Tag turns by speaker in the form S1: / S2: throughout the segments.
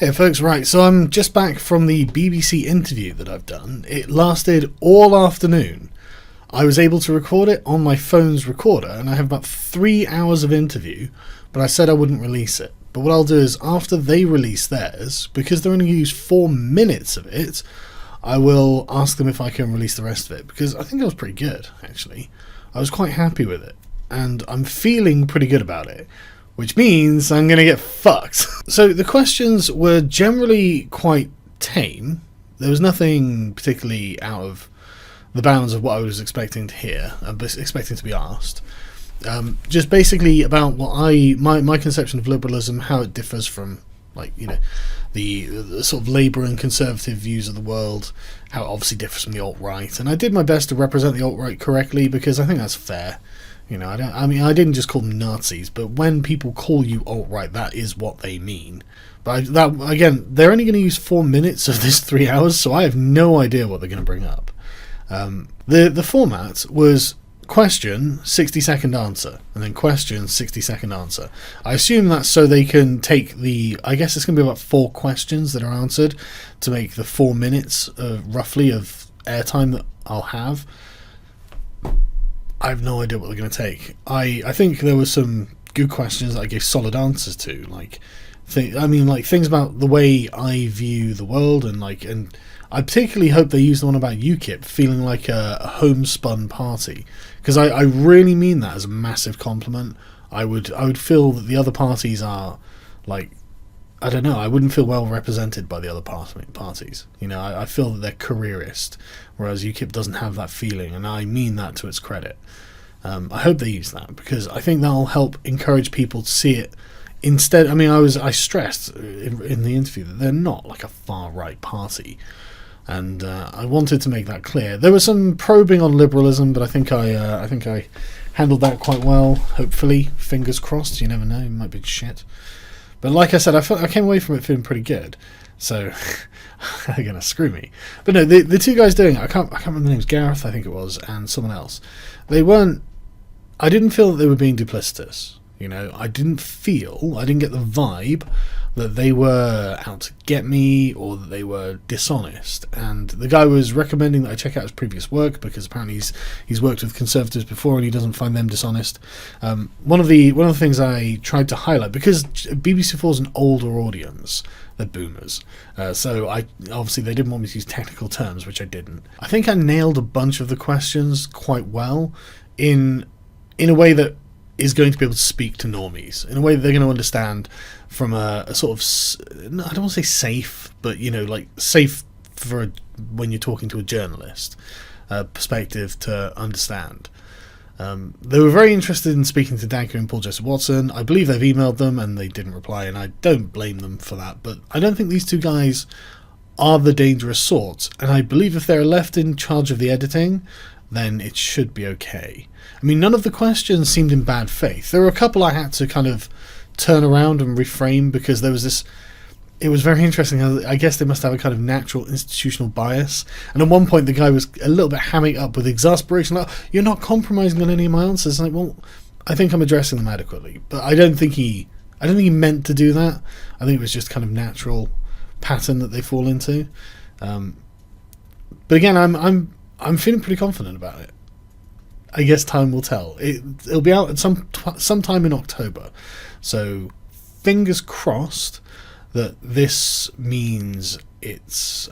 S1: Hey folks, right, so I'm just back from the BBC interview that I've done. It lasted all afternoon. I was able to record it on my phone's recorder, and I have about 3 hours of interview, but I said I wouldn't release it. But what I'll do is, after they release theirs, because they're only going to use 4 minutes of it, I will ask them if I can release the rest of it, because I think it was pretty good, actually. I was quite happy with it, and I'm feeling pretty good about it. Which means I'm going to get fucked. So the questions were generally quite tame. There was nothing particularly out of the bounds of what I was expecting to hear, expecting to be asked. Just basically about what my conception of liberalism, how it differs from, the sort of Labour and Conservative views of the world, how it obviously differs from the alt-right. And I did my best to represent the alt-right correctly because I think that's fair. I didn't just call them Nazis, but when people call you alt-right, that is what they mean. But again, they're only going to use 4 minutes of this 3 hours, so I have no idea what they're going to bring up. The format was question, 60-second answer, and then question, 60-second answer. I assume that's so they can take I guess it's going to be about 4 questions that are answered to make the 4 minutes, roughly, of airtime that I'll have. I have no idea what they're going to take. I think there were some good questions that I gave solid answers to, things about the way I view the world, and I particularly hope they use the one about UKIP feeling like a homespun party, because I really mean that as a massive compliment. I would feel that the other parties are I don't know, I wouldn't feel well represented by the other parties. I feel that they're careerist, whereas UKIP doesn't have that feeling, and I mean that to its credit. I hope they use that, because I think that'll help encourage people to see it instead. I stressed in the interview that they're not like a far-right party, and I wanted to make that clear. There was some probing on liberalism, but I think I handled that quite well, hopefully. Fingers crossed, you never know, it might be shit. But like I said, I came away from it feeling pretty good. So they're gonna screw me. But no, the two guys doing it, I can't remember the names. Gareth, I think it was, and someone else. I didn't feel that they were being duplicitous. I didn't get the vibe that they were out to get me or that they were dishonest. And the guy was recommending that I check out his previous work because apparently he's worked with Conservatives before and he doesn't find them dishonest. One of the things I tried to highlight, because BBC4 is an older audience, they're boomers. So obviously they didn't want me to use technical terms, which I didn't. I think I nailed a bunch of the questions quite well in a way that is going to be able to speak to normies, in a way that they're going to understand from a sort of, I don't want to say safe, but safe for when you're talking to a journalist perspective to understand. They were very interested in speaking to Danko and Paul Joseph Watson. I believe they've emailed them and they didn't reply, and I don't blame them for that, but I don't think these two guys are the dangerous sort, and I believe if they're left in charge of the editing, then it should be okay. None of the questions seemed in bad faith. There were a couple I had to kind of turn around and reframe because there was this... It was very interesting. I guess they must have a kind of natural institutional bias. And at one point the guy was a little bit hamming up with exasperation, like, you're not compromising on any of my answers. And well, I think I'm addressing them adequately. But I don't think he meant to do that. I think it was just kind of natural pattern that they fall into. But again, I'm feeling pretty confident about it. I guess time will tell. It'll be out at sometime in October. So fingers crossed that this means it's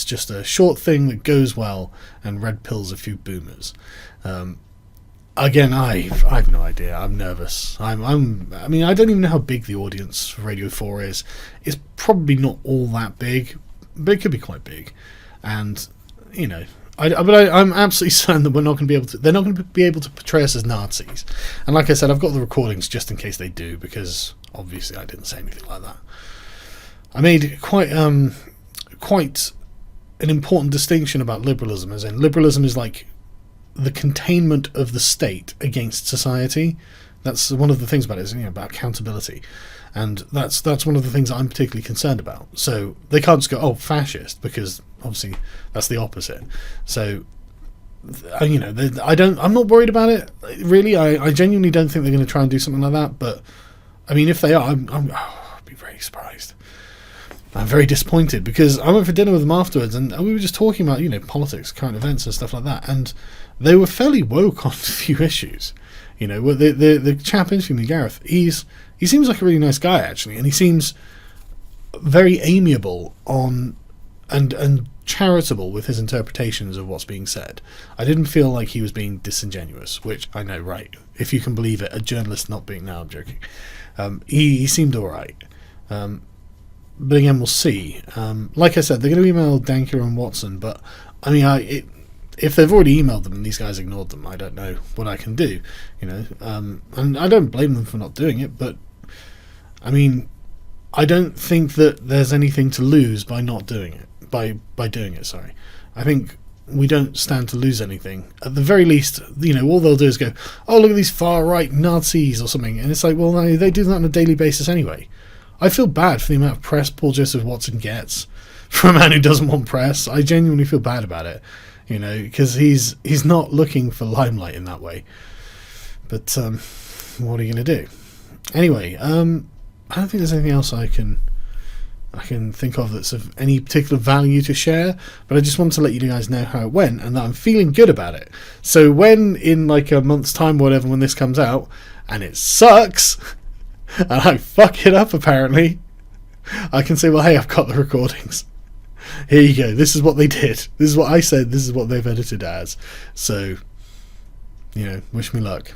S1: just a short thing that goes well and red pills a few boomers. Again, I've no idea. I'm nervous. I don't even know how big the audience for Radio 4 is. It's probably not all that big, but it could be quite big. And I'm absolutely certain that they're not going to be able to portray us as Nazis. And like I said, I've got the recordings just in case they do, because obviously I didn't say anything like that. I made quite an important distinction about liberalism, as in liberalism is like the containment of the state against society. That's one of the things about it, is about accountability. And that's one of the things that I'm particularly concerned about. So they can't just go, fascist, because obviously that's the opposite. So, I'm not worried about it, really. I genuinely don't think they're going to try and do something like that. But, if they are, I'd be very surprised. I'm very disappointed because I went for dinner with them afterwards, and we were just talking about, you know, politics, current events, and stuff like that. And they were fairly woke on a few issues. You know, the chap interviewing me, Gareth, he seems like a really nice guy actually, and he seems very amiable on and charitable with his interpretations of what's being said. I didn't feel like he was being disingenuous, which I know, right? If you can believe it, a journalist not being. No, I'm joking. He seemed all right. But again, we'll see. Like I said, they're going to email Danker and Watson, but I mean, if they've already emailed them and these guys ignored them, I don't know what I can do, you know. And I don't blame them for not doing it, but I mean, I don't think that there's anything to lose by not doing it. By doing it, sorry. I think we don't stand to lose anything. At the very least, you know, all they'll do is go, oh, look at these far-right Nazis or something, and it's like, well, they do that on a daily basis anyway. I feel bad for the amount of press Paul Joseph Watson gets for a man who doesn't want press. I genuinely feel bad about it, you know, because he's not looking for limelight in that way. But what are you going to do? Anyway, I don't think there's anything else I can think of that's of any particular value to share, but I just wanted to let you guys know how it went and that I'm feeling good about it. So when in like a month's time or whatever, when this comes out and it sucks and I fuck it up apparently, I can say, well, hey, I've got the recordings. Here you go. This is what they did. This is what I said. This is what they've edited as. So, you know, wish me luck.